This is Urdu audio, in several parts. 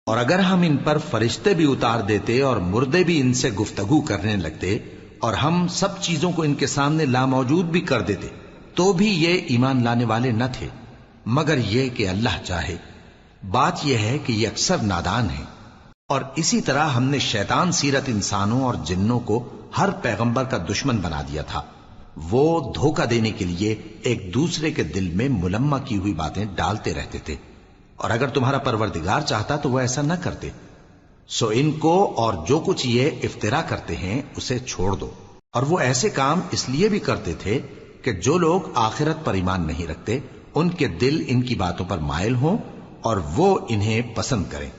اور اگر ہم ان پر فرشتے بھی اتار دیتے اور مردے بھی ان سے گفتگو کرنے لگتے اور ہم سب چیزوں کو ان کے سامنے لاموجود بھی کر دیتے تو بھی یہ ایمان لانے والے نہ تھے، مگر یہ کہ اللہ چاہے۔ بات یہ ہے کہ یہ اکثر نادان ہیں۔ اور اسی طرح ہم نے شیطان سیرت انسانوں اور جنوں کو ہر پیغمبر کا دشمن بنا دیا تھا۔ وہ دھوکہ دینے کے لیے ایک دوسرے کے دل میں ملمہ کی ہوئی باتیں ڈالتے رہتے تھے، اور اگر تمہارا پروردگار چاہتا تو وہ ایسا نہ کرتے۔ سو ان کو اور جو کچھ یہ افطرا کرتے ہیں اسے چھوڑ دو۔ اور وہ ایسے کام اس لیے بھی کرتے تھے کہ جو لوگ آخرت پر ایمان نہیں رکھتے ان کے دل ان کی باتوں پر مائل ہوں اور وہ انہیں پسند کریں،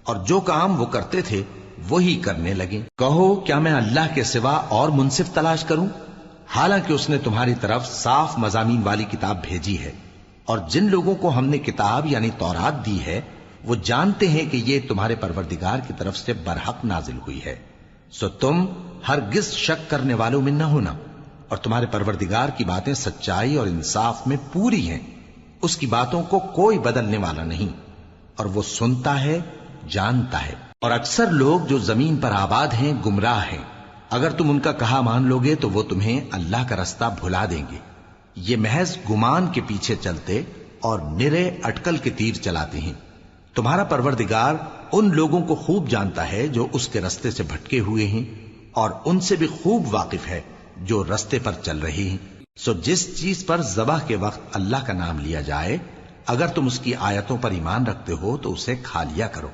اور جو کام وہ کرتے تھے وہی کرنے لگیں۔ کہو کیا میں اللہ کے سوا اور منصف تلاش کروں، حالانکہ اس نے تمہاری طرف صاف مضامین والی کتاب بھیجی ہے، اور جن لوگوں کو ہم نے کتاب یعنی تورات دی ہے وہ جانتے ہیں کہ یہ تمہارے پروردگار کی طرف سے برحق نازل ہوئی ہے۔ سو تم ہرگز شک کرنے والوں میں نہ ہونا، اور تمہارے پروردگار کی باتیں سچائی اور انصاف میں پوری ہیں، اس کی باتوں کو کوئی بدلنے والا نہیں، اور وہ سنتا ہے جانتا ہے۔ اور اکثر لوگ جو زمین پر آباد ہیں گمراہ ہیں، اگر تم ان کا کہا مان لوگے تو وہ تمہیں اللہ کا رستہ بھلا دیں گے۔ یہ محض گمان کے پیچھے چلتے اور نرے اٹکل کے تیر چلاتے ہیں۔ تمہارا پروردگار ان لوگوں کو خوب جانتا ہے جو اس کے رستے سے بھٹکے ہوئے ہیں، اور ان سے بھی خوب واقف ہے جو رستے پر چل رہے ہیں۔ سو جس چیز پر ذبح کے وقت اللہ کا نام لیا جائے، اگر تم اس کی آیتوں پر ایمان رکھتے ہو تو اسے کھا لیا کرو۔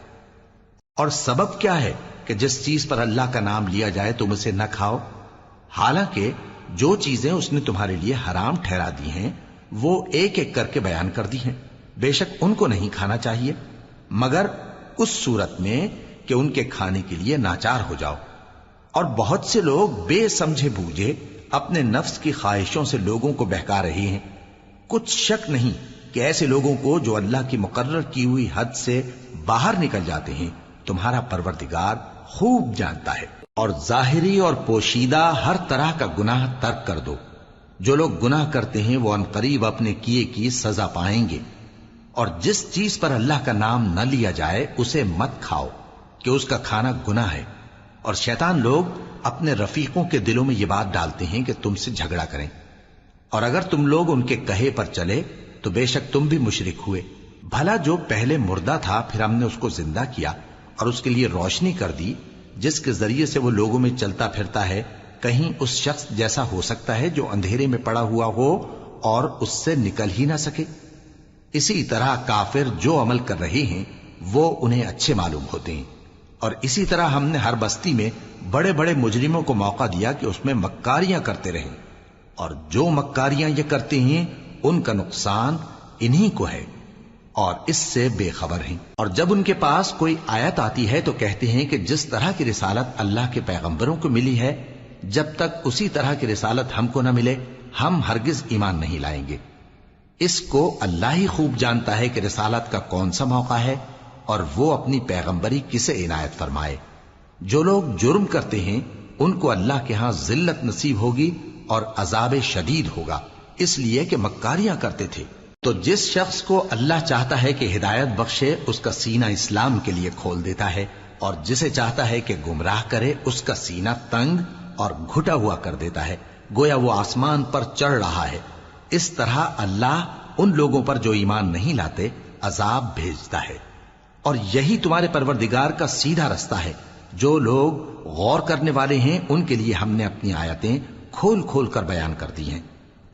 اور سبب کیا ہے کہ جس چیز پر اللہ کا نام لیا جائے تم اسے نہ کھاؤ، حالانکہ جو چیزیں اس نے تمہارے لیے حرام ٹھہرا دی ہیں وہ ایک ایک کر کے بیان کر دی ہیں۔ بے شک ان کو نہیں کھانا چاہیے مگر اس صورت میں کہ ان کے کھانے کے لیے ناچار ہو جاؤ۔ اور بہت سے لوگ بے سمجھے بوجھے اپنے نفس کی خواہشوں سے لوگوں کو بہکا رہے ہیں۔ کچھ شک نہیں کہ ایسے لوگوں کو جو اللہ کی مقرر کی ہوئی حد سے باہر نکل جاتے ہیں تمہارا پروردگار خوب جانتا ہے۔ اور ظاہری اور پوشیدہ ہر طرح کا گناہ ترک کر دو۔ جو لوگ گناہ کرتے ہیں وہ عنقریب اپنے کیے کی سزا پائیں گے۔ اور جس چیز پر اللہ کا نام نہ لیا جائے اسے مت کھاؤ کہ اس کا کھانا گناہ ہے۔ اور شیطان لوگ اپنے رفیقوں کے دلوں میں یہ بات ڈالتے ہیں کہ تم سے جھگڑا کریں، اور اگر تم لوگ ان کے کہے پر چلے تو بے شک تم بھی مشرک ہوئے۔ بھلا جو پہلے مردہ تھا پھر ہم نے اس کو زندہ کیا اور اس کے لیے روشنی کر دی جس کے ذریعے سے وہ لوگوں میں چلتا پھرتا ہے، کہیں اس شخص جیسا ہو سکتا ہے جو اندھیرے میں پڑا ہوا ہو اور اس سے نکل ہی نہ سکے؟ اسی طرح کافر جو عمل کر رہے ہیں وہ انہیں اچھے معلوم ہوتے ہیں۔ اور اسی طرح ہم نے ہر بستی میں بڑے بڑے مجرموں کو موقع دیا کہ اس میں مکاریاں کرتے رہیں، اور جو مکاریاں یہ کرتے ہیں ان کا نقصان انہی کو ہے اور اس سے بے خبر ہیں۔ اور جب ان کے پاس کوئی آیت آتی ہے تو کہتے ہیں کہ جس طرح کی رسالت اللہ کے پیغمبروں کو ملی ہے جب تک اسی طرح کی رسالت ہم کو نہ ملے ہم ہرگز ایمان نہیں لائیں گے۔ اس کو اللہ ہی خوب جانتا ہے کہ رسالت کا کون سا موقع ہے اور وہ اپنی پیغمبری کسے عنایت فرمائے۔ جو لوگ جرم کرتے ہیں ان کو اللہ کے ہاں ذلت نصیب ہوگی اور عذاب شدید ہوگا، اس لیے کہ مکاریاں کرتے تھے۔ تو جس شخص کو اللہ چاہتا ہے کہ ہدایت بخشے اس کا سینہ اسلام کے لیے کھول دیتا ہے، اور جسے چاہتا ہے کہ گمراہ کرے اس کا سینہ تنگ اور گھٹا ہوا کر دیتا ہے، گویا وہ آسمان پر چڑھ رہا ہے۔ اس طرح اللہ ان لوگوں پر جو ایمان نہیں لاتے عذاب بھیجتا ہے۔ اور یہی تمہارے پروردگار کا سیدھا رستہ ہے۔ جو لوگ غور کرنے والے ہیں ان کے لیے ہم نے اپنی آیتیں کھول کھول کر بیان کر دی ہیں۔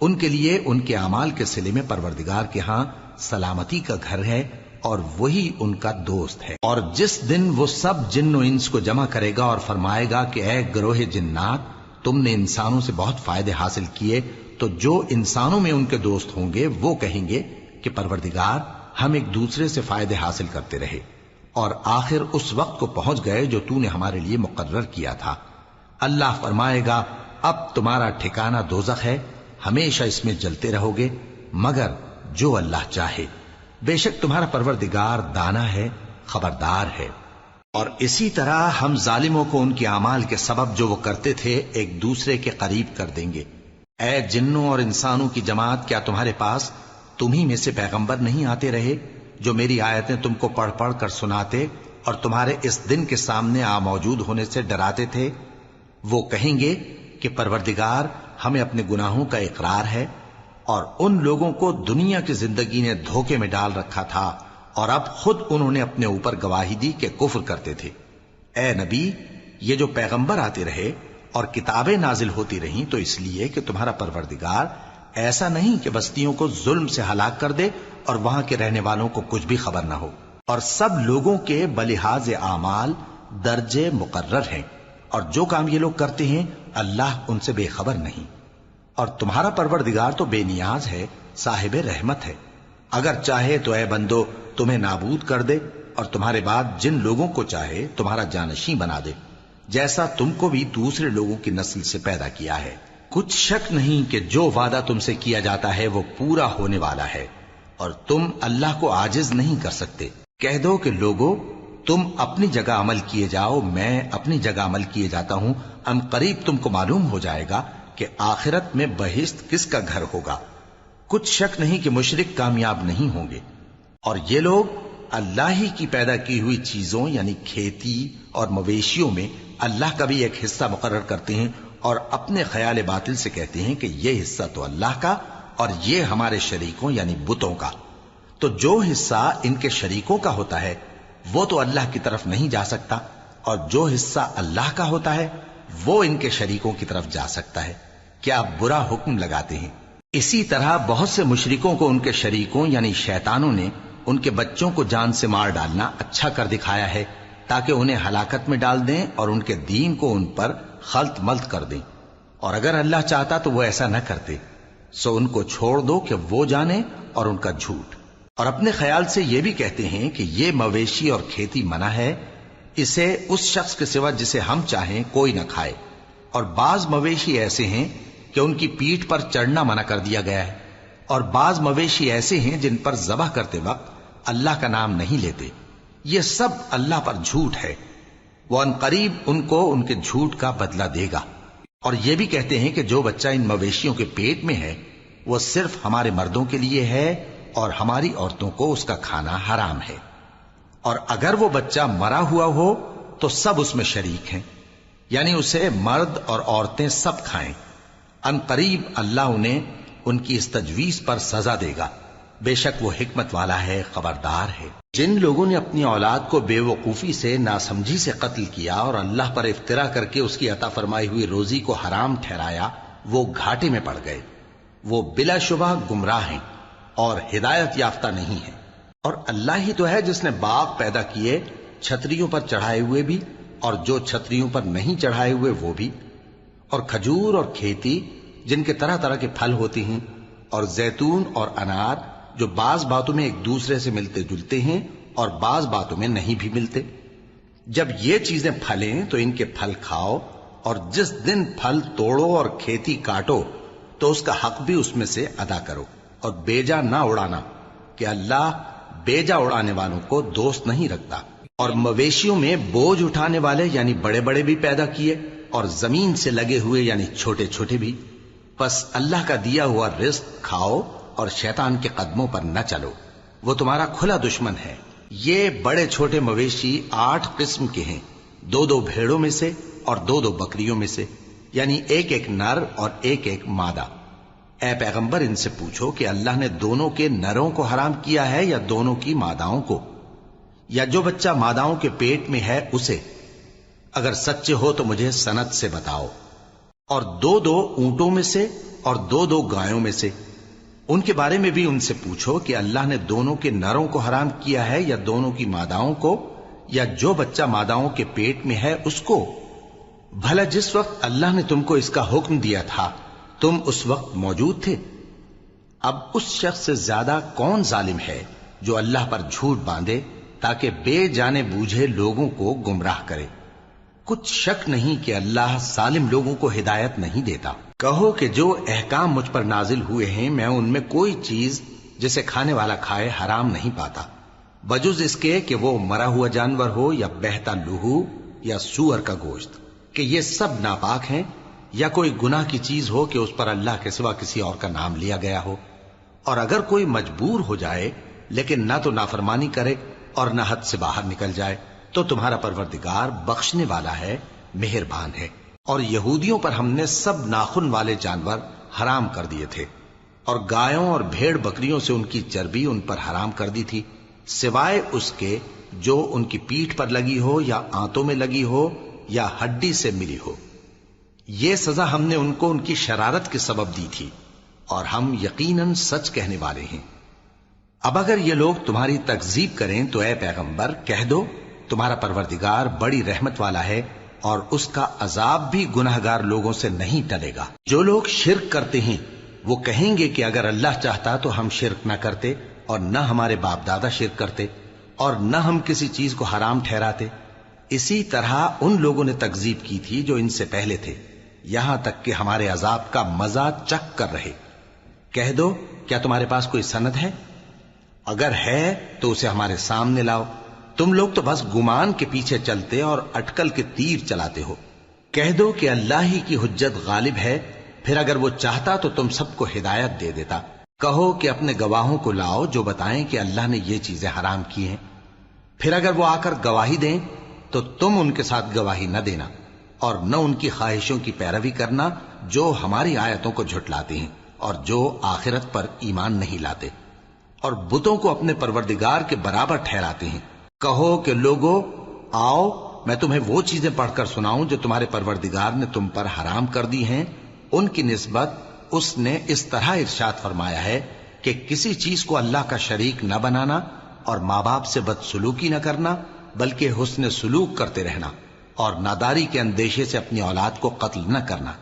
ان کے لیے ان کے اعمال کے صلے میں پروردگار کے ہاں سلامتی کا گھر ہے اور وہی ان کا دوست ہے۔ اور جس دن وہ سب جن و انس کو جمع کرے گا اور فرمائے گا کہ اے گروہ جنات، تم نے انسانوں سے بہت فائدے حاصل کیے، تو جو انسانوں میں ان کے دوست ہوں گے وہ کہیں گے کہ پروردگار ہم ایک دوسرے سے فائدے حاصل کرتے رہے، اور آخر اس وقت کو پہنچ گئے جو تو نے ہمارے لیے مقرر کیا تھا۔ اللہ فرمائے گا اب تمہارا ٹھکانہ دوزخ ہے، ہمیشہ اس میں جلتے رہو گے مگر جو اللہ چاہے۔ بے شک تمہارا پروردگار دانا ہے، خبردار ہے۔ اور اسی طرح ہم ظالموں کو ان کے اعمال کے سبب جو وہ کرتے تھے ایک دوسرے کے قریب کر دیں گے۔ اے جنوں اور انسانوں کی جماعت، کیا تمہارے پاس تمہیں میں سے پیغمبر نہیں آتے رہے جو میری آیتیں تم کو پڑھ پڑھ کر سناتے اور تمہارے اس دن کے سامنے آ موجود ہونے سے ڈراتے تھے؟ وہ کہیں گے کہ پروردگار ہمیں اپنے گناہوں کا اقرار ہے، اور ان لوگوں کو دنیا کی زندگی نے دھوکے میں ڈال رکھا تھا اور اب خود انہوں نے اپنے اوپر گواہی دی کہ کفر کرتے تھے۔ اے نبی، یہ جو پیغمبر آتے رہے اور کتابیں نازل ہوتی رہیں تو اس لیے کہ تمہارا پروردگار ایسا نہیں کہ بستیوں کو ظلم سے ہلاک کر دے اور وہاں کے رہنے والوں کو کچھ بھی خبر نہ ہو، اور سب لوگوں کے بلحاظ اعمال درجے مقرر ہیں، اور جو کام یہ لوگ کرتے ہیں اللہ ان سے بے خبر نہیں۔ اور تمہارا پروردگار تو بے نیاز ہے، صاحب رحمت ہے، اگر چاہے تو اے بندو تمہیں نابود کر دے اور تمہارے بعد جن لوگوں کو چاہے تمہارا جانشیں بنا دے، جیسا تم کو بھی دوسرے لوگوں کی نسل سے پیدا کیا ہے۔ کچھ شک نہیں کہ جو وعدہ تم سے کیا جاتا ہے وہ پورا ہونے والا ہے، اور تم اللہ کو عاجز نہیں کر سکتے۔ کہہ دو کہ لوگو تم اپنی جگہ عمل کیے جاؤ، میں اپنی جگہ عمل کیے جاتا ہوں، ان قریب تم کو معلوم ہو جائے گا کہ آخرت میں بہشت کس کا گھر ہوگا۔ کچھ شک نہیں کہ مشرک کامیاب نہیں ہوں گے، اور یہ لوگ اللہ ہی کی پیدا کی ہوئی چیزوں یعنی کھیتی اور مویشیوں میں اللہ کا بھی ایک حصہ مقرر کرتے ہیں، اور اپنے خیال باطل سے کہتے ہیں کہ یہ حصہ تو اللہ کا اور یہ ہمارے شریکوں یعنی بتوں کا۔ تو جو حصہ ان کے شریکوں کا ہوتا ہے وہ تو اللہ کی طرف نہیں جا سکتا، اور جو حصہ اللہ کا ہوتا ہے وہ ان کے شریکوں کی طرف جا سکتا ہے۔ کیا برا حکم لگاتے ہیں؟ اسی طرح بہت سے مشرکوں کو ان کے شریکوں یعنی شیطانوں نے ان کے بچوں کو جان سے مار ڈالنا اچھا کر دکھایا ہے، تاکہ انہیں ہلاکت میں ڈال دیں اور ان کے دین کو ان پر خلط ملط کر دیں، اور اگر اللہ چاہتا تو وہ ایسا نہ کرتے۔ سو ان کو چھوڑ دو کہ وہ جانے اور ان کا جھوٹ۔ اور اپنے خیال سے یہ بھی کہتے ہیں کہ یہ مویشی اور کھیتی منع ہے، اسے اس شخص کے سوا جسے ہم چاہیں کوئی نہ کھائے، اور بعض مویشی ایسے ہیں کہ ان کی پیٹھ پر چڑھنا منع کر دیا گیا ہے، اور بعض مویشی ایسے ہیں جن پر ذبح کرتے وقت اللہ کا نام نہیں لیتے۔ یہ سب اللہ پر جھوٹ ہے، وہ ان قریب ان کو ان کے جھوٹ کا بدلہ دے گا۔ اور یہ بھی کہتے ہیں کہ جو بچہ ان مویشیوں کے پیٹ میں ہے وہ صرف ہمارے مردوں کے لیے ہے اور ہماری عورتوں کو اس کا کھانا حرام ہے، اور اگر وہ بچہ مرا ہوا ہو تو سب اس میں شریک ہیں، یعنی اسے مرد اور عورتیں سب کھائیں۔ ان قریب اللہ انہیں ان کی اس تجویز پر سزا دے گا، بے شک وہ حکمت والا ہے، خبردار ہے۔ جن لوگوں نے اپنی اولاد کو بے وقوفی سے ناسمجھی سے قتل کیا اور اللہ پر افترا کر کے اس کی عطا فرمائی ہوئی روزی کو حرام ٹھہرایا، وہ گھاٹے میں پڑ گئے، وہ بلا شبہ گمراہ ہیں اور ہدایت یافتہ نہیں ہیں۔ اور اللہ ہی تو ہے جس نے باغ پیدا کیے، چھتریوں پر چڑھائے ہوئے بھی اور جو چھتریوں پر نہیں چڑھائے ہوئے وہ بھی، اور کھجور اور کھیتی جن کے طرح طرح کے پھل ہوتے ہیں، اور زیتون اور انار جو بعض باتوں میں ایک دوسرے سے ملتے جلتے ہیں اور بعض باتوں میں نہیں بھی ملتے۔ جب یہ چیزیں پھلیں تو ان کے پھل کھاؤ، اور جس دن پھل توڑو اور کھیتی کاٹو تو اس کا حق بھی اس میں سے ادا کرو، اور بیجا نہ اڑانا کہ اللہ بیجا اڑانے والوں کو دوست نہیں رکھتا۔ اور مویشیوں میں بوجھ اٹھانے والے یعنی بڑے بڑے بھی پیدا کیے، اور زمین سے لگے ہوئے یعنی چھوٹے چھوٹے بھی۔ پس اللہ کا دیا ہوا رزق کھاؤ اور شیطان کے قدموں پر نہ چلو، وہ تمہارا کھلا دشمن ہے۔ یہ بڑے چھوٹے مویشی 8 قسم کے ہیں، 2 بھیڑوں میں سے اور 2 بکریوں میں سے، یعنی ایک نر اور ایک مادہ۔ اے پیغمبر ان سے پوچھو کہ اللہ نے دونوں کے نروں کو حرام کیا ہے یا دونوں کی ماداؤں کو، یا جو بچہ ماداؤں کے پیٹ میں ہے اسے؟ اگر سچے ہو تو مجھے سند سے بتاؤ۔ اور 2 اونٹوں میں سے اور 2 گایوں میں سے، ان کے بارے میں بھی ان سے پوچھو کہ اللہ نے دونوں کے نروں کو حرام کیا ہے یا دونوں کی ماداؤں کو، یا جو بچہ ماداؤں کے پیٹ میں ہے اس کو؟ بھلا جس وقت اللہ نے تم کو اس کا حکم دیا تھا تم اس وقت موجود تھے؟ اب اس شخص سے زیادہ کون ظالم ہے جو اللہ پر جھوٹ باندھے تاکہ بے جانے بوجھے لوگوں کو گمراہ کرے۔ کچھ شک نہیں کہ اللہ ظالم لوگوں کو ہدایت نہیں دیتا۔ کہو کہ جو احکام مجھ پر نازل ہوئے ہیں میں ان میں کوئی چیز جسے کھانے والا کھائے حرام نہیں پاتا، بجز اس کے کہ وہ مرا ہوا جانور ہو یا بہتا لہو یا سور کا گوشت، کہ یہ سب ناپاک ہیں، یا کوئی گناہ کی چیز ہو کہ اس پر اللہ کے سوا کسی اور کا نام لیا گیا ہو۔ اور اگر کوئی مجبور ہو جائے لیکن نہ تو نافرمانی کرے اور نہ حد سے باہر نکل جائے تو تمہارا پروردگار بخشنے والا ہے، مہربان ہے۔ اور یہودیوں پر ہم نے سب ناخن والے جانور حرام کر دیے تھے، اور گایوں اور بھیڑ بکریوں سے ان کی چربی ان پر حرام کر دی تھی، سوائے اس کے جو ان کی پیٹھ پر لگی ہو یا آنتوں میں لگی ہو یا ہڈی سے ملی ہو۔ یہ سزا ہم نے ان کو ان کی شرارت کے سبب دی تھی، اور ہم یقیناً سچ کہنے والے ہیں۔ اب اگر یہ لوگ تمہاری تکذیب کریں تو اے پیغمبر کہہ دو، تمہارا پروردگار بڑی رحمت والا ہے، اور اس کا عذاب بھی گناہگار لوگوں سے نہیں ٹلے گا۔ جو لوگ شرک کرتے ہیں وہ کہیں گے کہ اگر اللہ چاہتا تو ہم شرک نہ کرتے، اور نہ ہمارے باپ دادا شرک کرتے، اور نہ ہم کسی چیز کو حرام ٹھہراتے۔ اسی طرح ان لوگوں نے تکذیب کی تھی جو ان سے پہلے تھے، یہاں تک کہ ہمارے عذاب کا مزہ چکھ کر رہے۔ کہہ دو، کیا تمہارے پاس کوئی سند ہے؟ اگر ہے تو اسے ہمارے سامنے لاؤ۔ تم لوگ تو بس گمان کے پیچھے چلتے اور اٹکل کے تیر چلاتے ہو۔ کہہ دو کہ اللہ ہی کی حجت غالب ہے، پھر اگر وہ چاہتا تو تم سب کو ہدایت دے دیتا۔ کہو کہ اپنے گواہوں کو لاؤ جو بتائیں کہ اللہ نے یہ چیزیں حرام کی ہیں، پھر اگر وہ آ کر گواہی دیں تو تم ان کے ساتھ گواہی نہ دینا، اور نہ ان کی خواہشوں کی پیروی کرنا جو ہماری آیتوں کو جھٹلاتے ہیں اور جو آخرت پر ایمان نہیں لاتے، اور بتوں کو اپنے پروردگار کے برابر ٹھہراتے ہیں۔ کہو کہ لوگو آؤ، میں تمہیں وہ چیزیں پڑھ کر سناؤں جو تمہارے پروردگار نے تم پر حرام کر دی ہیں۔ ان کی نسبت اس نے اس طرح ارشاد فرمایا ہے کہ کسی چیز کو اللہ کا شریک نہ بنانا، اور ماں باپ سے بدسلوکی نہ کرنا، بلکہ حسن سلوک کرتے رہنا، اور ناداری کے اندیشے سے اپنی اولاد کو قتل نہ کرنا،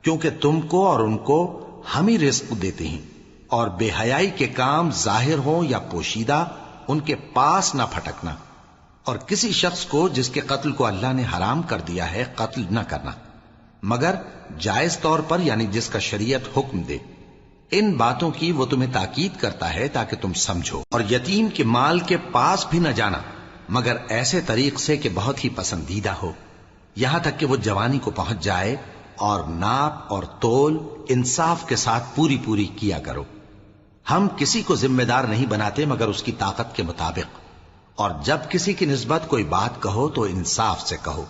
کیونکہ تم کو اور ان کو ہم ہی رزق دیتے ہیں۔ اور بے حیائی کے کام ظاہر ہو یا پوشیدہ ان کے پاس نہ پھٹکنا، اور کسی شخص کو جس کے قتل کو اللہ نے حرام کر دیا ہے قتل نہ کرنا، مگر جائز طور پر، یعنی جس کا شریعت حکم دے۔ ان باتوں کی وہ تمہیں تاکید کرتا ہے تاکہ تم سمجھو۔ اور یتیم کے مال کے پاس بھی نہ جانا مگر ایسے طریق سے کہ بہت ہی پسندیدہ ہو، یہاں تک کہ وہ جوانی کو پہنچ جائے، اور ناپ اور تول انصاف کے ساتھ پوری پوری کیا کرو۔ ہم کسی کو ذمہ دار نہیں بناتے مگر اس کی طاقت کے مطابق، اور جب کسی کی نسبت کوئی بات کہو تو انصاف سے کہو،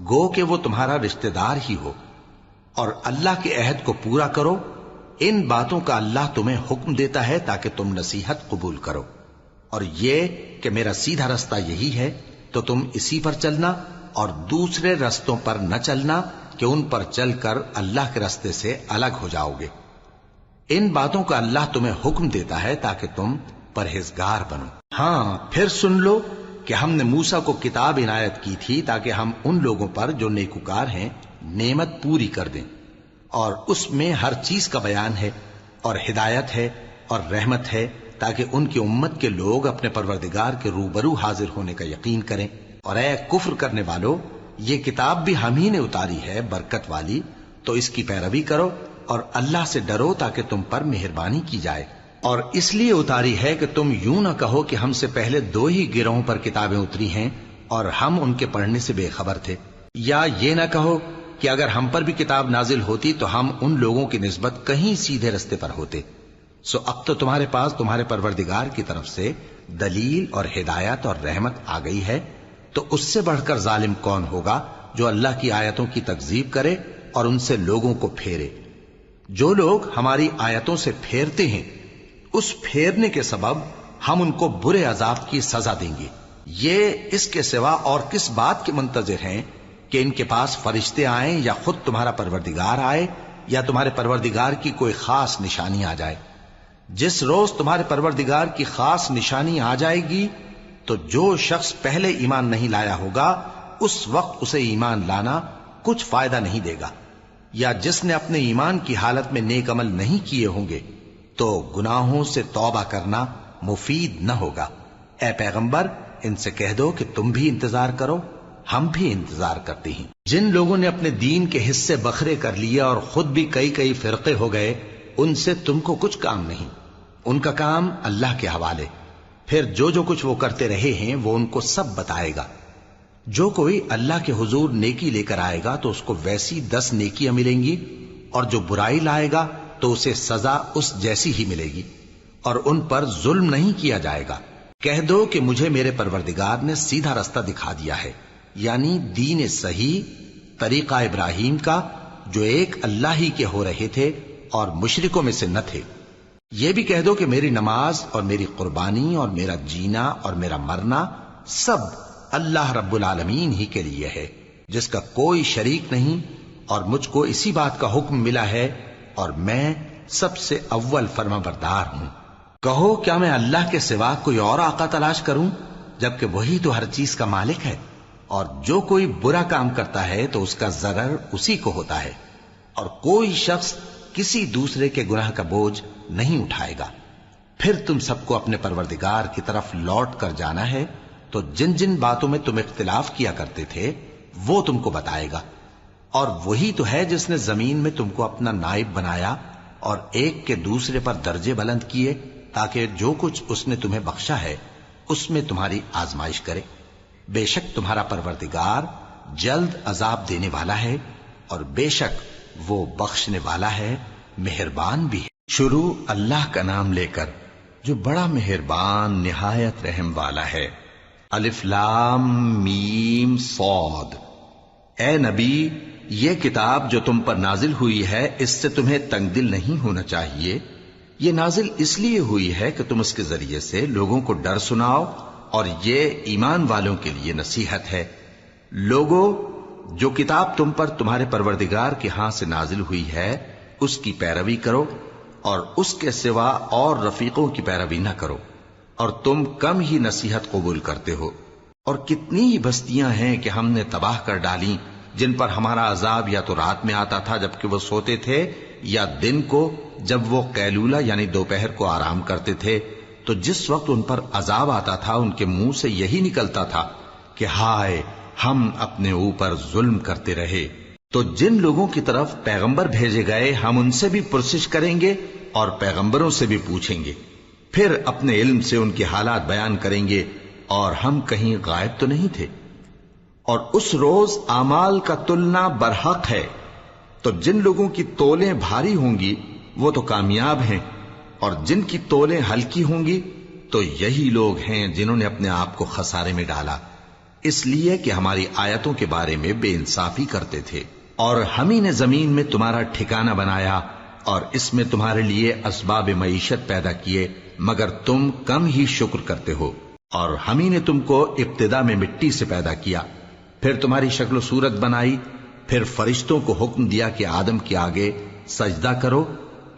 گو کہ وہ تمہارا رشتہ دار ہی ہو، اور اللہ کے عہد کو پورا کرو۔ ان باتوں کا اللہ تمہیں حکم دیتا ہے تاکہ تم نصیحت قبول کرو، اور یہ کہ میرا سیدھا رستہ یہی ہے تو تم اسی پر چلنا، اور دوسرے رستوں پر نہ چلنا کہ ان پر چل کر اللہ کے رستے سے الگ ہو جاؤ گے۔ ان باتوں کا اللہ تمہیں حکم دیتا ہے تاکہ تم پرہیزگار بنو۔ ہاں، پھر سن لو کہ ہم نے موسیٰ کو کتاب عنایت کی تھی تاکہ ہم ان لوگوں پر جو نیکوکار ہیں نعمت پوری کر دیں، اور اس میں ہر چیز کا بیان ہے، اور ہدایت ہے اور رحمت ہے، تاکہ ان کی امت کے لوگ اپنے پروردگار کے روبرو حاضر ہونے کا یقین کریں۔ اور اے کفر کرنے والو، یہ کتاب بھی ہم ہی نے اتاری ہے برکت والی، تو اس کی پیروی کرو اور اللہ سے ڈرو تاکہ تم پر مہربانی کی جائے۔ اور اس لیے اتاری ہے کہ تم یوں نہ کہو کہ ہم سے پہلے 2 ہی گروہوں پر کتابیں اتری ہیں اور ہم ان کے پڑھنے سے بے خبر تھے، یا یہ نہ کہو کہ اگر ہم پر بھی کتاب نازل ہوتی تو ہم ان لوگوں کی نسبت کہیں سیدھے رستے پر ہوتے۔ سو اب تو تمہارے پاس تمہارے پروردگار کی طرف سے دلیل اور ہدایت اور رحمت آ گئی ہے، تو اس سے بڑھ کر ظالم کون ہوگا جو اللہ کی آیتوں کی تکذیب کرے اور ان سے لوگوں کو پھیرے۔ جو لوگ ہماری آیتوں سے پھیرتے ہیں اس پھیرنے کے سبب ہم ان کو برے عذاب کی سزا دیں گے۔ یہ اس کے سوا اور کس بات کے منتظر ہیں کہ ان کے پاس فرشتے آئیں یا خود تمہارا پروردگار آئے یا تمہارے پروردگار کی کوئی خاص نشانی آ جائے۔ جس روز تمہارے پروردگار کی خاص نشانی آ جائے گی تو جو شخص پہلے ایمان نہیں لایا ہوگا اس وقت اسے ایمان لانا کچھ فائدہ نہیں دے گا، یا جس نے اپنے ایمان کی حالت میں نیک عمل نہیں کیے ہوں گے تو گناہوں سے توبہ کرنا مفید نہ ہوگا۔ اے پیغمبر، ان سے کہہ دو کہ تم بھی انتظار کرو، ہم بھی انتظار کرتے ہیں۔ جن لوگوں نے اپنے دین کے حصے بکھرے کر لیے اور خود بھی کئی فرقے ہو گئے، ان سے تم کو کچھ کام نہیں، ان کا کام اللہ کے حوالے۔ پھر جو کچھ وہ کرتے رہے ہیں وہ ان کو سب بتائے گا۔ جو کوئی اللہ کے حضور نیکی لے کر آئے گا تو اس کو ویسی 10 نیکیاں ملیں گی، اور جو برائی لائے گا تو اسے سزا اس جیسی ہی ملے گی، اور ان پر ظلم نہیں کیا جائے گا۔ کہہ دو کہ مجھے میرے پروردگار نے سیدھا رستہ دکھا دیا ہے، یعنی دین صحیح، طریقہ ابراہیم کا، جو ایک اللہ ہی کے ہو رہے تھے اور مشرکوں میں سے نہ تھے۔ یہ بھی کہہ دو کہ میری نماز اور میری قربانی اور میرا جینا اور میرا مرنا سب اللہ رب العالمین ہی کے لیے ہے، جس کا کوئی شریک نہیں، اور مجھ کو اسی بات کا حکم ملا ہے اور میں سب سے اول فرما بردار ہوں۔ کہو کیا میں اللہ کے سوا کوئی اور آقا تلاش کروں، جبکہ وہی تو ہر چیز کا مالک ہے، اور جو کوئی برا کام کرتا ہے تو اس کا ضرر اسی کو ہوتا ہے، اور کوئی شخص کسی دوسرے کے گناہ کا بوجھ نہیں اٹھائے گا۔ پھر تم سب کو اپنے پروردگار کی طرف لوٹ کر جانا ہے، تو جن جن باتوں میں تم اختلاف کیا کرتے تھے وہ تم کو بتائے گا، اور وہی تو ہے جس نے زمین میں تم کو اپنا نائب بنایا اور ایک کے دوسرے پر درجے بلند کیے، تاکہ جو کچھ اس نے تمہیں بخشا ہے اس میں تمہاری آزمائش کرے۔ بے شک تمہارا پروردگار جلد عذاب دینے والا ہے، اور بے شک وہ بخشنے والا ہے، مہربان بھی ہے۔ شروع اللہ کا نام لے کر جو بڑا مہربان نہایت رحم والا ہے۔ الف لام میم صاد۔ اے نبی، یہ کتاب جو تم پر نازل ہوئی ہے اس سے تمہیں تنگ دل نہیں ہونا چاہیے۔ یہ نازل اس لیے ہوئی ہے کہ تم اس کے ذریعے سے لوگوں کو ڈر سناؤ، اور یہ ایمان والوں کے لیے نصیحت ہے۔ لوگوں، جو کتاب تم پر تمہارے پروردگار کے ہاں سے نازل ہوئی ہے اس کی پیروی کرو، اور اس کے سوا اور رفیقوں کی پیروی نہ کرو، اور تم کم ہی نصیحت قبول کرتے ہو۔ اور کتنی ہی بستیاں ہیں کہ ہم نے تباہ کر ڈالیں، جن پر ہمارا عذاب یا تو رات میں آتا تھا جبکہ وہ سوتے تھے، یا دن کو جب وہ قیلولہ یعنی دوپہر کو آرام کرتے تھے، تو جس وقت ان پر عذاب آتا تھا ان کے منہ سے یہی نکلتا تھا کہ ہائے، ہم اپنے اوپر ظلم کرتے رہے۔ تو جن لوگوں کی طرف پیغمبر بھیجے گئے ہم ان سے بھی پرسش کریں گے اور پیغمبروں سے بھی پوچھیں گے، پھر اپنے علم سے ان کے حالات بیان کریں گے، اور ہم کہیں غائب تو نہیں تھے۔ اور اس روز اعمال کا تلنا برحق ہے، تو جن لوگوں کی تولیں بھاری ہوں گی وہ تو کامیاب ہیں، اور جن کی تولیں ہلکی ہوں گی تو یہی لوگ ہیں جنہوں نے اپنے آپ کو خسارے میں ڈالا، اس لیے کہ ہماری آیتوں کے بارے میں بے انصافی کرتے تھے۔ اور ہم ہی نے زمین میں تمہارا ٹھکانہ بنایا، اور اس میں تمہارے لیے اسباب معیشت پیدا کیے، مگر تم کم ہی شکر کرتے ہو۔ اور ہم ہی نے تم کو ابتدا میں مٹی سے پیدا کیا، پھر تمہاری شکل و صورت بنائی، پھر فرشتوں کو حکم دیا کہ آدم کے آگے سجدہ کرو،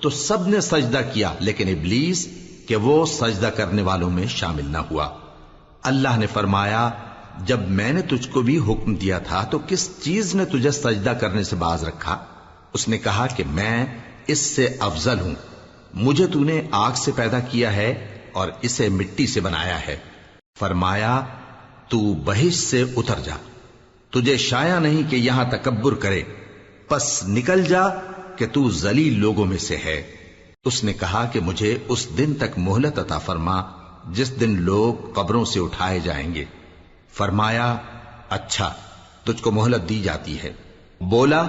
تو سب نے سجدہ کیا لیکن ابلیس کہ وہ سجدہ کرنے والوں میں شامل نہ ہوا۔ اللہ نے فرمایا، جب میں نے تجھ کو بھی حکم دیا تھا تو کس چیز نے تجھے سجدہ کرنے سے باز رکھا؟ اس نے کہا کہ میں اس سے افضل ہوں، مجھے تو نے آگ سے پیدا کیا ہے اور اسے مٹی سے بنایا ہے۔ فرمایا، تو بہشت سے اتر جا، تجھے شایع نہیں کہ یہاں تکبر کرے، پس نکل جا کہ تو ذلیل لوگوں میں سے ہے۔ اس نے کہا کہ مجھے اس دن تک مہلت عطا فرما جس دن لوگ قبروں سے اٹھائے جائیں گے۔ فرمایا، اچھا، تجھ کو مہلت دی جاتی ہے۔ بولا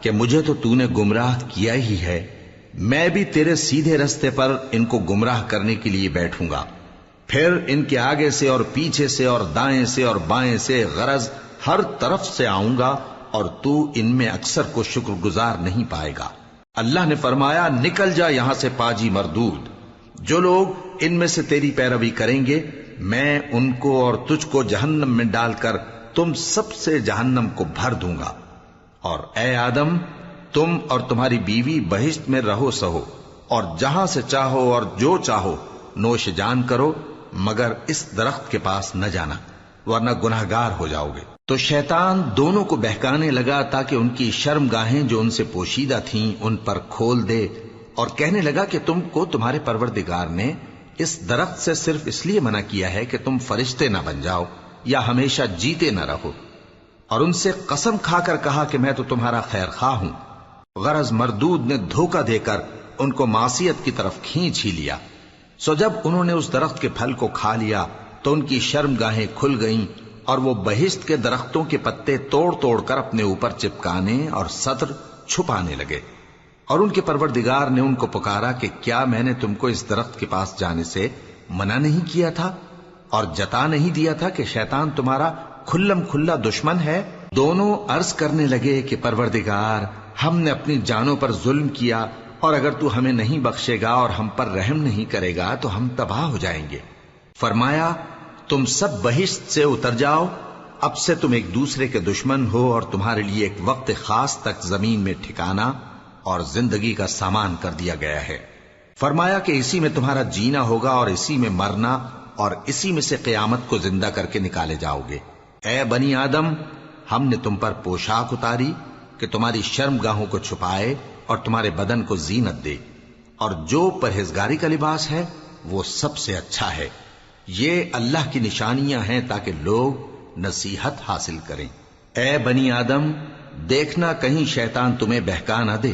کہ مجھے تو نے گمراہ کیا ہی ہے، میں بھی تیرے سیدھے رستے پر ان کو گمراہ کرنے کے لیے بیٹھوں گا، پھر ان کے آگے سے اور پیچھے سے اور دائیں سے اور بائیں سے، غرض ہر طرف سے آؤں گا، اور تو ان میں اکثر کو شکر گزار نہیں پائے گا۔ اللہ نے فرمایا، نکل جا یہاں سے پاجی مردود، جو لوگ ان میں سے تیری پیروی کریں گے میں ان کو اور تجھ کو جہنم میں ڈال کر تم سب سے جہنم کو بھر دوں گا۔ اور اے آدم، تم اور تمہاری بیوی بہشت میں رہو سہو، اور جہاں سے چاہو اور جو چاہو نوش جان کرو، مگر اس درخت کے پاس نہ جانا ورنہ گناہگار ہو جاؤ گے۔ تو شیطان دونوں کو بہکانے لگا تاکہ ان کی شرم گاہیں جو ان سے پوشیدہ تھیں ان پر کھول دے، اور کہنے لگا کہ تم کو تمہارے پروردگار نے اس درخت سے صرف اس لیے منع کیا ہے کہ تم فرشتے نہ بن جاؤ یا ہمیشہ جیتے نہ رہو۔ اور ان سے قسم کھا کر کہا کہ میں تو تمہارا خیر خواہ ہوں۔ غرض مردود نے دھوکہ دے کر ان کو معصیت کی طرف کھینچ ہی لیا۔ سو جب انہوں نے اس درخت کے پھل کو کھا لیا تو ان کی شرم گاہیں کھل گئیں، اور وہ بہشت کے درختوں کے پتے توڑ توڑ کر اپنے اوپر چپکانے اور سطر چھپانے لگے۔ اور ان کے پروردگار نے ان کو پکارا کہ کیا میں نے تم کو اس درخت کے پاس جانے سے منع نہیں کیا تھا؟ اور جتا نہیں دیا تھا کہ شیطان تمہارا کھلم کھلا دشمن ہے؟ دونوں عرض کرنے لگے کہ پروردگار، ہم نے اپنی جانوں پر ظلم کیا، اور اگر تو ہمیں نہیں بخشے گا اور ہم پر رحم نہیں کرے گا تو ہم تباہ ہو جائیں گے۔ فرمایا تم سب بہشت سے اتر جاؤ، اب سے تم ایک دوسرے کے دشمن ہو، اور تمہارے لیے ایک وقت خاص تک زمین میں ٹھکانا اور زندگی کا سامان کر دیا گیا ہے۔ فرمایا کہ اسی میں تمہارا جینا ہوگا اور اسی میں مرنا، اور اسی میں سے قیامت کو زندہ کر کے نکالے جاؤ گے۔ اے بنی آدم، ہم نے تم پر پوشاک اتاری کہ تمہاری شرم گاہوں کو چھپائے اور تمہارے بدن کو زینت دے، اور جو پرہیزگاری کا لباس ہے وہ سب سے اچھا ہے۔ یہ اللہ کی نشانیاں ہیں تاکہ لوگ نصیحت حاصل کریں۔ اے بنی آدم، دیکھنا کہیں شیطان تمہیں بہکا نہ دے،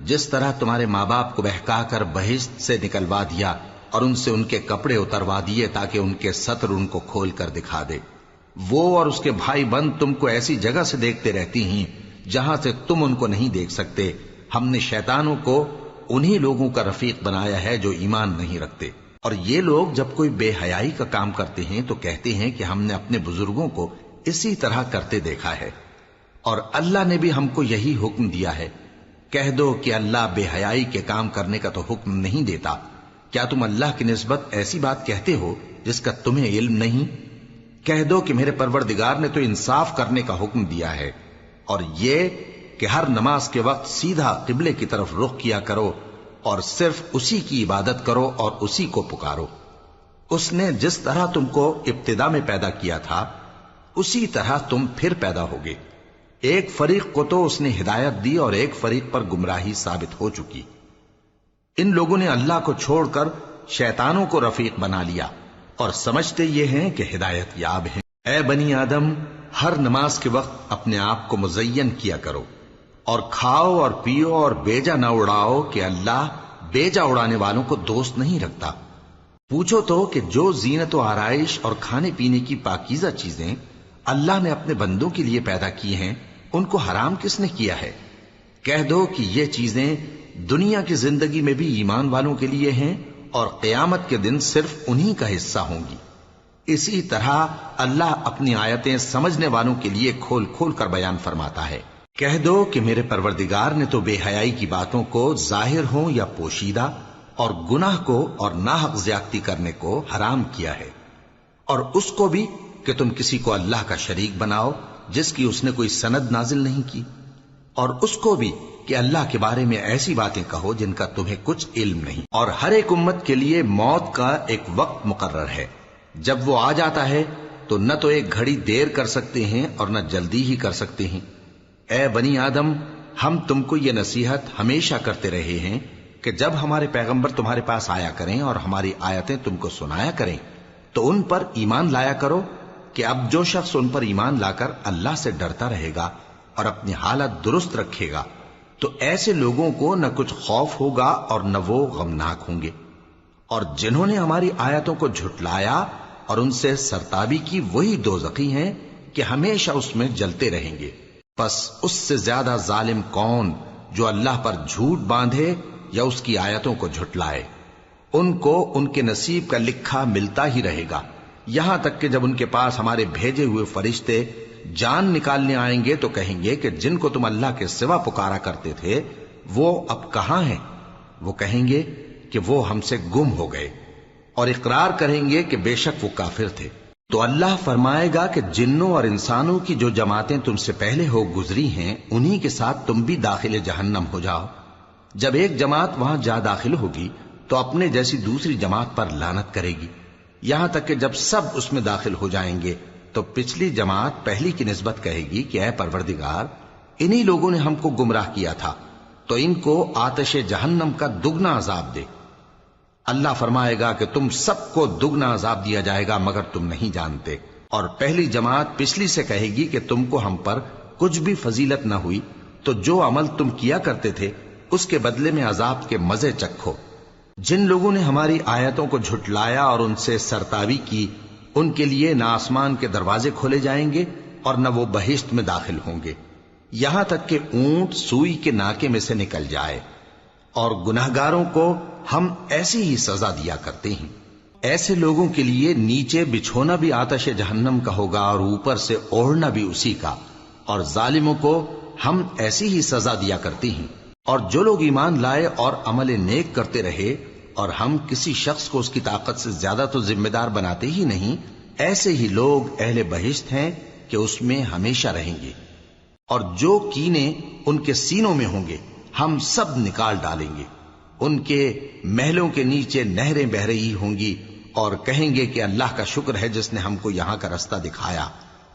جس طرح تمہارے ماں باپ کو بہکا کر بہشت سے نکلوا دیا اور ان سے ان کے کپڑے اتروا دیے تاکہ ان کے ستر ان کو کھول کر دکھا دے۔ وہ اور اس کے بھائی بند تم کو ایسی جگہ سے دیکھتے رہتی ہیں جہاں سے تم ان کو نہیں دیکھ سکتے۔ ہم نے شیطانوں کو انہی لوگوں کا رفیق بنایا ہے جو ایمان نہیں رکھتے، اور یہ لوگ جب کوئی بے حیائی کا کام کرتے ہیں تو کہتے ہیں کہ ہم نے اپنے بزرگوں کو اسی طرح کرتے دیکھا ہے، اور اللہ نے بھی ہم کو یہی حکم دیا ہے۔ کہہ دو کہ اللہ بے حیائی کے کام کرنے کا تو حکم نہیں دیتا۔ کیا تم اللہ کی نسبت ایسی بات کہتے ہو جس کا تمہیں علم نہیں؟ کہہ دو کہ میرے پروردگار نے تو انصاف کرنے کا حکم دیا ہے، اور یہ کہ ہر نماز کے وقت سیدھا قبلے کی طرف رخ کیا کرو اور صرف اسی کی عبادت کرو اور اسی کو پکارو۔ اس نے جس طرح تم کو ابتدا میں پیدا کیا تھا اسی طرح تم پھر پیدا ہوگے۔ ایک فریق کو تو اس نے ہدایت دی اور ایک فریق پر گمراہی ثابت ہو چکی۔ ان لوگوں نے اللہ کو چھوڑ کر شیطانوں کو رفیق بنا لیا اور سمجھتے یہ ہیں کہ ہدایت یاب ہیں۔ اے بنی آدم، ہر نماز کے وقت اپنے آپ کو مزین کیا کرو، اور کھاؤ اور پیو اور بیجا نہ اڑاؤ کہ اللہ بیجا اڑانے والوں کو دوست نہیں رکھتا۔ پوچھو تو کہ جو زینت و آرائش اور کھانے پینے کی پاکیزہ چیزیں اللہ نے اپنے بندوں کے لیے پیدا کی ہیں ان کو حرام کس نے کیا ہے؟ کہہ دو کہ یہ چیزیں دنیا کی زندگی میں بھی ایمان والوں کے لیے ہیں اور قیامت کے دن صرف انہی کا حصہ ہوں گی۔ اسی طرح اللہ اپنی آیتیں سمجھنے والوں کے لیے کھول کھول کر بیان فرماتا ہے۔ کہہ دو کہ میرے پروردگار نے تو بے حیائی کی باتوں کو ظاہر ہوں یا پوشیدہ، اور گناہ کو اور ناحق زیادتی کرنے کو حرام کیا ہے، اور اس کو بھی کہ تم کسی کو اللہ کا شریک بناؤ جس کی اس نے کوئی سند نازل نہیں کی، اور اس کو بھی کہ اللہ کے بارے میں ایسی باتیں کہو جن کا تمہیں کچھ علم نہیں۔ اور ہر ایک امت کے لیے موت کا ایک وقت مقرر ہے، جب وہ آ جاتا ہے تو نہ تو ایک گھڑی دیر کر سکتے ہیں اور نہ جلدی ہی کر سکتے ہیں۔ اے بنی آدم، ہم تم کو یہ نصیحت ہمیشہ کرتے رہے ہیں کہ جب ہمارے پیغمبر تمہارے پاس آیا کریں اور ہماری آیتیں تم کو سنایا کریں تو ان پر ایمان لایا کرو، کہ اب جو شخص ان پر ایمان لا کر اللہ سے ڈرتا رہے گا اور اپنی حالت درست رکھے گا تو ایسے لوگوں کو نہ کچھ خوف ہوگا اور نہ وہ غمناک ہوں گے، اور جنہوں نے ہماری آیتوں کو جھٹلایا اور ان سے سرتابی کی وہی دوزخی ہیں کہ ہمیشہ اس میں جلتے رہیں گے۔ پس اس سے زیادہ ظالم کون جو اللہ پر جھوٹ باندھے یا اس کی آیتوں کو جھٹلائے؟ ان کو ان کے نصیب کا لکھا ملتا ہی رہے گا، یہاں تک کہ جب ان کے پاس ہمارے بھیجے ہوئے فرشتے جان نکالنے آئیں گے تو کہیں گے کہ جن کو تم اللہ کے سوا پکارا کرتے تھے وہ اب کہاں ہیں؟ وہ کہیں گے کہ وہ ہم سے گم ہو گئے، اور اقرار کریں گے کہ بے شک وہ کافر تھے۔ تو اللہ فرمائے گا کہ جنوں اور انسانوں کی جو جماعتیں تم سے پہلے ہو گزری ہیں انہی کے ساتھ تم بھی داخل جہنم ہو جاؤ۔ جب ایک جماعت وہاں جا داخل ہوگی تو اپنے جیسی دوسری جماعت پر لعنت کرے گی، یہاں تک کہ جب سب اس میں داخل ہو جائیں گے تو پچھلی جماعت پہلی کی نسبت کہے گی کہ اے پروردگار، انہی لوگوں نے ہم کو گمراہ کیا تھا، تو ان کو آتش جہنم کا دگنا عذاب دے۔ اللہ فرمائے گا کہ تم سب کو دگنا عذاب دیا جائے گا مگر تم نہیں جانتے۔ اور پہلی جماعت پچھلی سے کہے گی کہ تم کو ہم پر کچھ بھی فضیلت نہ ہوئی، تو جو عمل تم کیا کرتے تھے اس کے بدلے میں عذاب کے مزے چکھو۔ جن لوگوں نے ہماری آیتوں کو جھٹلایا اور ان سے سرتابی کی ان کے لیے نہ آسمان کے دروازے کھولے جائیں گے اور نہ وہ بہشت میں داخل ہوں گے، یہاں تک کہ اونٹ سوئی کے ناکے میں سے نکل جائے، اور گناہگاروں کو ہم ایسی ہی سزا دیا کرتے ہیں۔ ایسے لوگوں کے لیے نیچے بچھونا بھی آتش جہنم کا ہوگا اور اوپر سے اوڑھنا بھی اسی کا، اور ظالموں کو ہم ایسی ہی سزا دیا کرتی ہیں۔ اور جو لوگ ایمان لائے اور عمل نیک کرتے رہے اور ہم کسی شخص کو اس کی طاقت سے زیادہ تو ذمہ دار بناتے ہی نہیں، ایسے ہی لوگ اہل بہشت ہیں کہ اس میں ہمیشہ رہیں گے۔ اور جو کینے ان کے سینوں میں ہوں گے ہم سب نکال ڈالیں گے، ان کے محلوں کے نیچے نہریں بہہ رہی ہوں گی، اور کہیں گے کہ اللہ کا شکر ہے جس نے ہم کو یہاں کا رستہ دکھایا،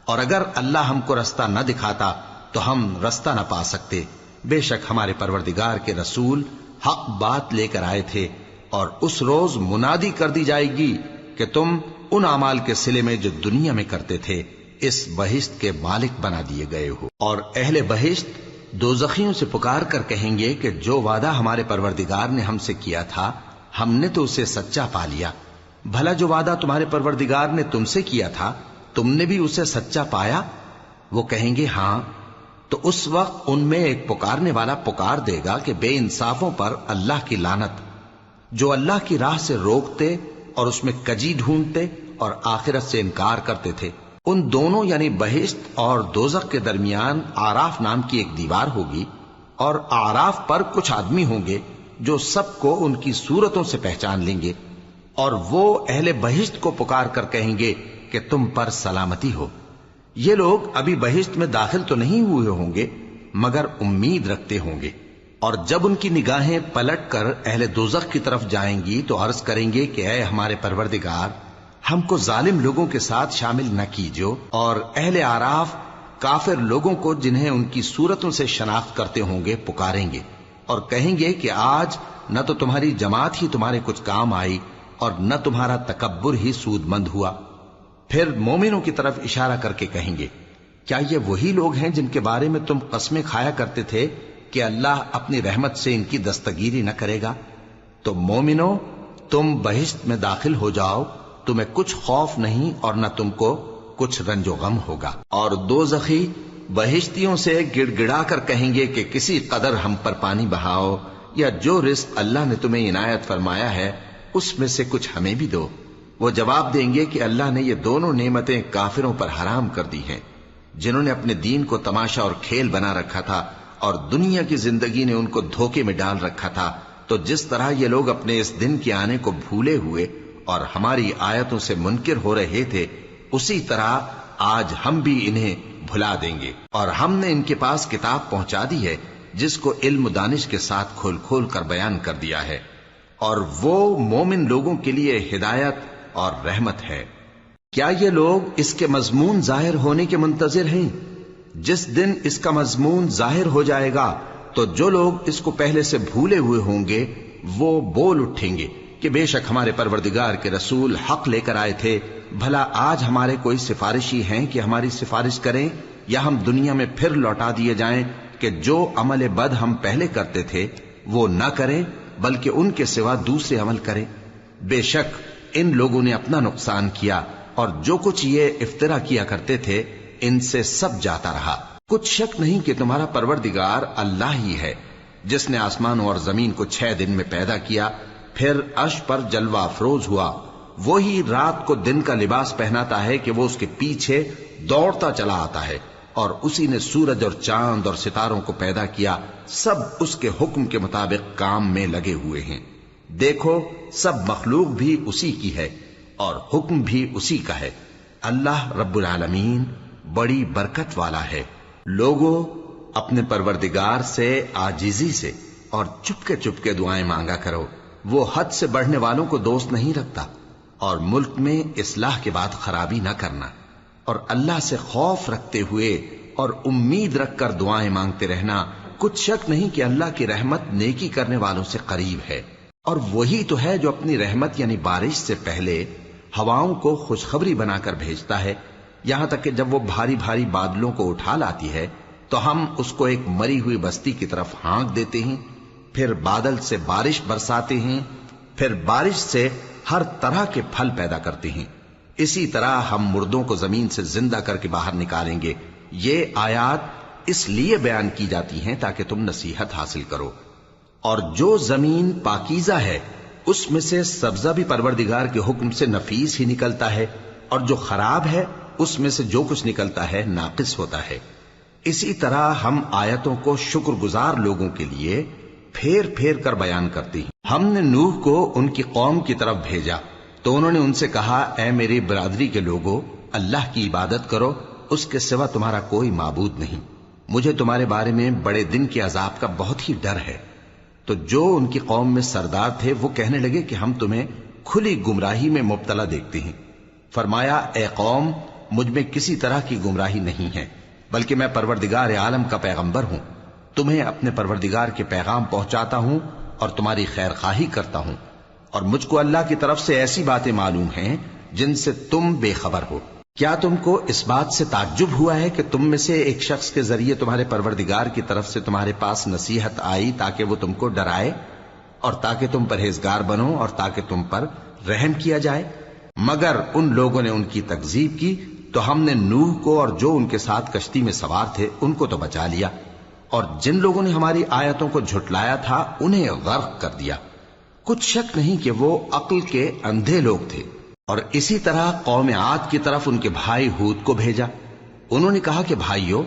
اور اگر اللہ ہم کو رستہ نہ دکھاتا تو ہم رستہ نہ پا سکتے۔ بے شک ہمارے پروردگار کے رسول حق بات لے کر آئے تھے، اور اس روز منادی کر دی جائے گی کہ تم ان اعمال کے صلے میں جو دنیا میں کرتے تھے اس بہشت کے مالک بنا دیے گئے ہو۔ اور اہل بہشت دوزخیوں سے پکار کر کہیں گے کہ جو وعدہ ہمارے پروردگار نے ہم سے کیا تھا ہم نے تو اسے سچا پا لیا، بھلا جو وعدہ تمہارے پروردگار نے تم سے کیا تھا تم نے بھی اسے سچا پایا؟ وہ کہیں گے ہاں۔ تو اس وقت ان میں ایک پکارنے والا پکار دے گا کہ بے انصافوں پر اللہ کی لعنت، جو اللہ کی راہ سے روکتے اور اس میں کجی ڈھونڈتے اور آخرت سے انکار کرتے تھے۔ ان دونوں یعنی بہشت اور دوزخ کے درمیان آراف نام کی ایک دیوار ہوگی، اور آراف پر کچھ آدمی ہوں گے جو سب کو ان کی صورتوں سے پہچان لیں گے، اور وہ اہل بہشت کو پکار کر کہیں گے کہ تم پر سلامتی ہو۔ یہ لوگ ابھی بہشت میں داخل تو نہیں ہوئے ہوں گے مگر امید رکھتے ہوں گے، اور جب ان کی نگاہیں پلٹ کر اہل دوزخ کی طرف جائیں گی تو عرض کریں گے کہ اے ہمارے پروردگار، ہم کو ظالم لوگوں کے ساتھ شامل نہ کیجو۔ اور اہل آراف کافر لوگوں کو جنہیں ان کی صورتوں سے شناخت کرتے ہوں گے پکاریں گے اور کہیں گے کہ آج نہ تو تمہاری جماعت ہی تمہارے کچھ کام آئی اور نہ تمہارا تکبر ہی سود مند ہوا۔ پھر مومنوں کی طرف اشارہ کر کے کہیں گے کیا یہ وہی لوگ ہیں جن کے بارے میں تم قسمیں کھایا کرتے تھے کہ اللہ اپنی رحمت سے ان کی دستگیری نہ کرے گا؟ تو مومنو، تم بہشت میں داخل ہو جاؤ، تمہیں کچھ خوف نہیں اور نہ تم کو کچھ رنج و غم ہوگا۔ اور دوزخی بہشتیوں سے گڑ گڑا کر کہیں گے کہ کسی قدر ہم پر پانی بہاؤ، یا جو رزق اللہ نے تمہیں عنایت فرمایا ہے اس میں سے کچھ ہمیں بھی دو۔ وہ جواب دیں گے کہ اللہ نے یہ دونوں نعمتیں کافروں پر حرام کر دی ہیں، جنہوں نے اپنے دین کو تماشا اور کھیل بنا رکھا تھا اور دنیا کی زندگی نے ان کو دھوکے میں ڈال رکھا تھا۔ تو جس طرح یہ لوگ اپنے اس دن کے آنے کو بھولے ہوئے اور ہماری آیتوں سے منکر ہو رہے تھے، اسی طرح آج ہم بھی انہیں بھلا دیں گے۔ اور ہم نے ان کے پاس کتاب پہنچا دی ہے جس کو علم و دانش کے ساتھ کھول کھول کر بیان کر دیا ہے، اور وہ مومن لوگوں کے لیے ہدایت اور رحمت ہے۔ کیا یہ لوگ اس کے مضمون ظاہر ہونے کے منتظر ہیں؟ جس دن اس کا مضمون ظاہر ہو جائے گا تو جو لوگ اس کو پہلے سے بھولے ہوئے ہوں گے وہ بول اٹھیں گے کہ بے شک ہمارے پروردگار کے رسول حق لے کر آئے تھے، بھلا آج ہمارے کوئی سفارشی ہیں کہ ہماری سفارش کریں، یا ہم دنیا میں پھر لوٹا دیے جائیں کہ جو عمل بد ہم پہلے کرتے تھے وہ نہ کریں بلکہ ان کے سوا دوسرے عمل کریں۔ بے شک ان لوگوں نے اپنا نقصان کیا، اور جو کچھ یہ افترا کیا کرتے تھے ان سے سب جاتا رہا۔ کچھ شک نہیں کہ تمہارا پروردگار اللہ ہی ہے جس نے آسمانوں اور زمین کو 6 دن میں پیدا کیا، پھر عرش پر جلوہ افروز ہوا۔ وہی رات کو دن کا لباس پہناتا ہے کہ وہ اس کے پیچھے دوڑتا چلا آتا ہے، اور اسی نے سورج اور چاند اور ستاروں کو پیدا کیا، سب اس کے حکم کے مطابق کام میں لگے ہوئے ہیں۔ دیکھو سب مخلوق بھی اسی کی ہے اور حکم بھی اسی کا ہے۔ اللہ رب العالمین بڑی برکت والا ہے۔ لوگوں، اپنے پروردگار سے عاجزی سے اور چپکے دعائیں مانگا کرو، وہ حد سے بڑھنے والوں کو دوست نہیں رکھتا، اور ملک میں اصلاح کے بعد خرابی نہ کرنا، اور اللہ سے خوف رکھتے ہوئے اور امید رکھ کر دعائیں مانگتے رہنا۔ کچھ شک نہیں کہ اللہ کی رحمت نیکی کرنے والوں سے قریب ہے، اور وہی تو ہے جو اپنی رحمت یعنی بارش سے پہلے ہواؤں کو خوشخبری بنا کر بھیجتا ہے، یہاں تک کہ جب وہ بھاری بھاری بادلوں کو اٹھا لاتی ہے تو ہم اس کو ایک مری ہوئی بستی کی طرف ہانک دیتے ہیں، پھر بادل سے بارش برساتے ہیں، پھر بارش سے ہر طرح کے پھل پیدا کرتے ہیں۔ اسی طرح ہم مردوں کو زمین سے زندہ کر کے باہر نکالیں گے۔ یہ آیات اس لیے بیان کی جاتی ہیں تاکہ تم نصیحت حاصل کرو۔ اور جو زمین پاکیزہ ہے اس میں سے سبزہ بھی پروردگار کے حکم سے نفیس ہی نکلتا ہے، اور جو خراب ہے اس میں سے جو کچھ نکلتا ہے ناقص ہوتا ہے۔ اسی طرح ہم آیتوں کو شکر گزار لوگوں کے لیے پھیر پھیر کر بیان کرتے ہیں۔ ہم نے نوح کو ان کی قوم کی طرف بھیجا تو انہوں نے ان سے کہا، اے میری برادری کے لوگو، اللہ کی عبادت کرو، اس کے سوا تمہارا کوئی معبود نہیں۔ مجھے تمہارے بارے میں بڑے دن کے عذاب کا بہت ہی ڈر ہے۔ تو جو ان کی قوم میں سردار تھے وہ کہنے لگے کہ ہم تمہیں کھلی گمراہی میں مبتلا دیکھتے ہیں۔ فرمایا، اے قوم، مجھ میں کسی طرح کی گمراہی نہیں ہے، بلکہ میں پروردگار عالم کا پیغمبر ہوں، تمہیں اپنے پروردگار کے پیغام پہنچاتا ہوں اور تمہاری خیر خواہی کرتا ہوں، اور مجھ کو اللہ کی طرف سے ایسی باتیں معلوم ہیں جن سے تم بے خبر ہو۔ کیا تم کو اس بات سے تعجب ہوا ہے کہ تم میں سے ایک شخص کے ذریعے تمہارے پروردگار کی طرف سے تمہارے پاس نصیحت آئی تاکہ وہ تم کو ڈرائے اور تاکہ تم پرہیزگار بنو اور تاکہ تم پر رحم کیا جائے؟ مگر ان لوگوں نے ان کی تکذیب کی تو ہم نے نوح کو اور جو ان کے ساتھ کشتی میں سوار تھے ان کو تو بچا لیا، اور جن لوگوں نے ہماری آیتوں کو جھٹلایا تھا انہیں غرق کر دیا۔ کچھ شک نہیں کہ وہ عقل کے اندھے لوگ تھے۔ اور اسی طرح قوم عاد کی طرف ان کے بھائی ہود کو بھیجا۔ انہوں نے کہا کہ بھائیو،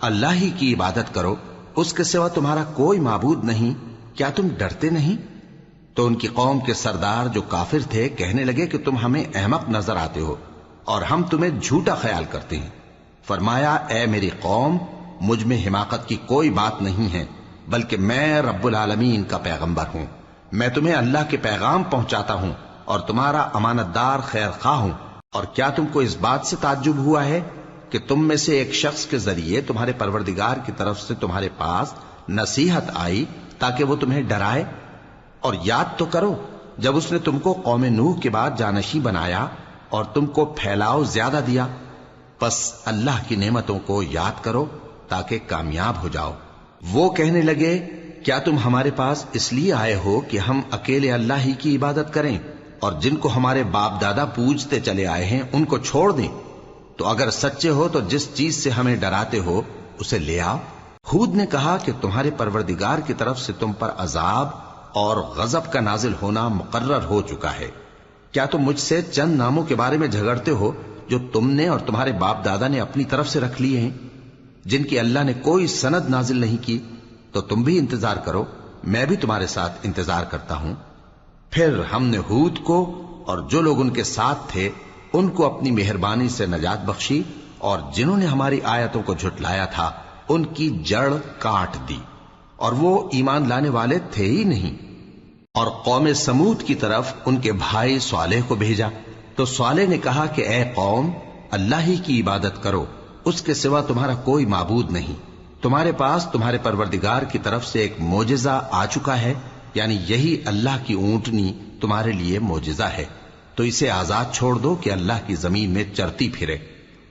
اللہ ہی کی عبادت کرو، اس کے سوا تمہارا کوئی معبود نہیں، کیا تم ڈرتے نہیں؟ تو ان کی قوم کے سردار جو کافر تھے کہنے لگے کہ تم ہمیں احمق نظر آتے ہو اور ہم تمہیں جھوٹا خیال کرتے ہیں۔ فرمایا، اے میری قوم، مجھ میں حماقت کی کوئی بات نہیں ہے، بلکہ میں رب العالمین کا پیغمبر ہوں۔ میں تمہیں اللہ کے پیغام پہنچاتا ہوں اور تمہارا امانت دار خیر خواہ ہوں۔ اور کیا تم کو اس بات سے تعجب ہوا ہے کہ تم میں سے ایک شخص کے ذریعے تمہارے پروردگار کی طرف سے تمہارے پاس نصیحت آئی تاکہ وہ تمہیں ڈرائے؟ اور یاد تو کرو جب اس نے تم کو قوم نوح کے بعد جانشین بنایا اور تم کو پھیلاؤ زیادہ دیا، پس اللہ کی نعمتوں کو یاد کرو تاکہ کامیاب ہو جاؤ۔ وہ کہنے لگے، کیا تم ہمارے پاس اس لیے آئے ہو کہ ہم اکیلے اللہ ہی کی عبادت کریں اور جن کو ہمارے باپ دادا پوجتے چلے آئے ہیں ان کو چھوڑ دیں؟ تو اگر سچے ہو تو جس چیز سے ہمیں ڈراتے ہو اسے لے آؤ۔ ہود نے کہا کہ تمہارے پروردگار کی طرف سے تم پر عذاب اور غضب کا نازل ہونا مقرر ہو چکا ہے۔ کیا تم مجھ سے چند ناموں کے بارے میں جھگڑتے ہو جو تم نے اور تمہارے باپ دادا نے اپنی طرف سے رکھ لیے ہیں، جن کی اللہ نے کوئی سند نازل نہیں کی؟ تو تم بھی انتظار کرو، میں بھی تمہارے ساتھ انتظار کرتا ہوں۔ پھر ہم نے ہود کو اور جو لوگ ان کے ساتھ تھے ان کو اپنی مہربانی سے نجات بخشی، اور جنہوں نے ہماری آیتوں کو جھٹلایا تھا ان کی جڑ کاٹ دی، اور وہ ایمان لانے والے تھے ہی نہیں۔ اور قوم سمود کی طرف ان کے بھائی صالح کو بھیجا تو صالح نے کہا کہ اے قوم، اللہ ہی کی عبادت کرو، اس کے سوا تمہارا کوئی معبود نہیں۔ تمہارے پاس تمہارے پروردگار کی طرف سے ایک معجزہ آ چکا ہے، یعنی یہی اللہ کی اونٹنی تمہارے لیے معجزہ ہے، تو اسے آزاد چھوڑ دو کہ اللہ کی زمین میں چرتی پھرے،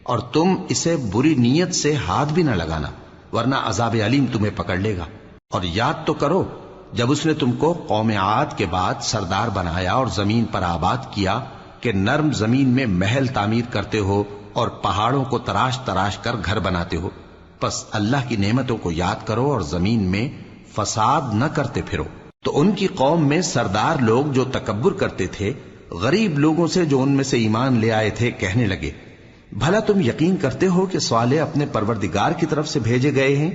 اور تم اسے بری نیت سے ہاتھ بھی نہ لگانا، ورنہ عذاب علیم تمہیں پکڑ لے گا۔ اور یاد تو کرو جب اس نے تم کو قوم عاد کے بعد سردار بنایا اور زمین پر آباد کیا کہ نرم زمین میں محل تعمیر کرتے ہو اور پہاڑوں کو تراش تراش کر گھر بناتے ہو، پس اللہ کی نعمتوں کو یاد کرو اور زمین میں فساد نہ کرتے پھرو۔ تو ان کی قوم میں سردار لوگ جو تکبر کرتے تھے غریب لوگوں سے جو ان میں سے ایمان لے آئے تھے کہنے لگے، بھلا تم یقین کرتے ہو کہ صالح اپنے پروردگار کی طرف سے بھیجے گئے ہیں؟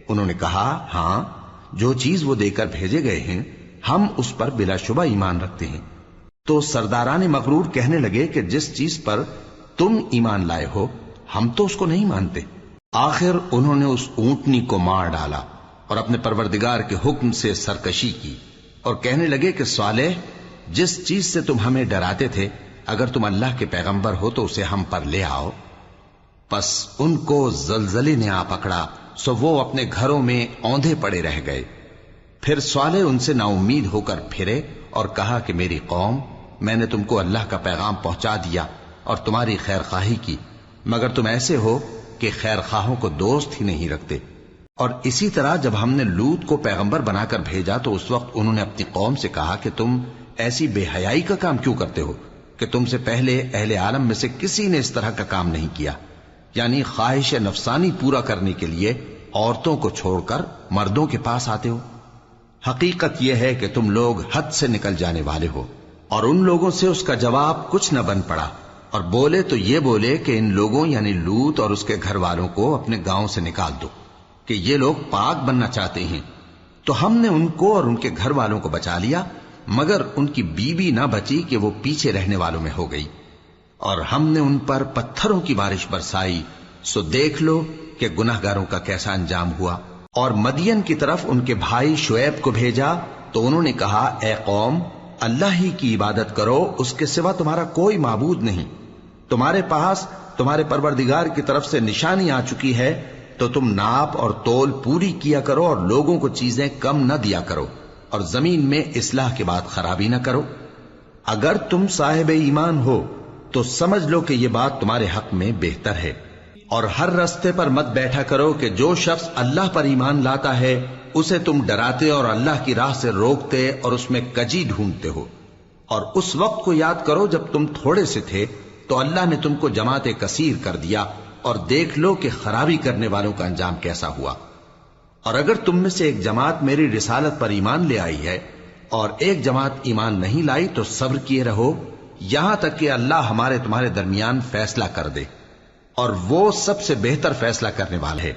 انہوں نے کہا، ہاں، جو چیز وہ دے کر بھیجے گئے ہیں ہم اس پر بلا شبہ ایمان رکھتے ہیں۔ تو سرداران مغرور کہنے لگے کہ جس چیز پر تم ایمان لائے ہو ہم تو اس کو نہیں مانتے۔ آخر انہوں نے اس اونٹنی کو مار ڈالا اور اپنے پروردگار کے حکم سے سرکشی کی، اور کہنے لگے کہ صالح، جس چیز سے تم ہمیں ڈراتے تھے اگر تم اللہ کے پیغمبر ہو تو اسے ہم پر لے آؤ۔ پس ان کو زلزلے نے آ پکڑا، سو وہ اپنے گھروں میں اوندھے پڑے رہ گئے۔ پھر صالح ان سے نا امید ہو کر پھرے اور کہا کہ میری قوم، میں نے تم کو اللہ کا پیغام پہنچا دیا اور تمہاری خیر خواہی کی، مگر تم ایسے ہو کہ خیر خواہوں کو دوست ہی نہیں رکھتے۔ اور اسی طرح جب ہم نے لوط کو پیغمبر بنا کر بھیجا تو اس وقت انہوں نے اپنی قوم سے کہا کہ تم ایسی بے حیائی کا کام کیوں کرتے ہو کہ تم سے پہلے اہل عالم میں سے کسی نے اس طرح کا کام نہیں کیا، یعنی خواہش نفسانی پورا کرنے کے لیے عورتوں کو چھوڑ کر مردوں کے پاس آتے ہو۔ حقیقت یہ ہے کہ تم لوگ حد سے نکل جانے والے ہو۔ اور ان لوگوں سے اس کا جواب کچھ نہ بن پڑا، اور بولے تو یہ بولے کہ ان لوگوں یعنی لوط اور اس کے گھر والوں کو اپنے گاؤں سے نکال دو کہ یہ لوگ پاک بننا چاہتے ہیں۔ تو ہم نے ان کو اور ان کے گھر والوں کو بچا لیا، مگر ان کی بیوی نہ بچی کہ وہ پیچھے رہنے والوں میں ہو گئی، اور ہم نے ان پر پتھروں کی بارش برسائی، سو دیکھ لو کہ گناہگاروں کا کیسا انجام ہوا۔ اور مدین کی طرف ان کے بھائی شعیب کو بھیجا تو انہوں نے کہا، اے قوم، اللہ ہی کی عبادت کرو، اس کے سوا تمہارا کوئی معبود نہیں۔ تمہارے پاس تمہارے پروردگار کی طرف سے نشانی آ چکی ہے، تو تم ناپ اور تول پوری کیا کرو اور لوگوں کو چیزیں کم نہ دیا کرو، اور زمین میں اصلاح کے بعد خرابی نہ کرو۔ اگر تم صاحب ایمان ہو تو سمجھ لو کہ یہ بات تمہارے حق میں بہتر ہے، اور ہر رستے پر مت بیٹھا کرو کہ جو شخص اللہ پر ایمان لاتا ہے اسے تم ڈراتے اور اللہ کی راہ سے روکتے اور اس میں کجی ڈھونڈتے ہو۔ اور اس وقت کو یاد کرو جب تم تھوڑے سے تھے تو اللہ نے تم کو جماعت کثیر کر دیا، اور دیکھ لو کہ خرابی کرنے والوں کا انجام کیسا ہوا۔ اور اگر تم میں سے ایک جماعت میری رسالت پر ایمان لے آئی ہے اور ایک جماعت ایمان نہیں لائی تو صبر کیے رہو یہاں تک کہ اللہ ہمارے تمہارے درمیان فیصلہ کر دے، اور وہ سب سے بہتر فیصلہ کرنے والا ہے۔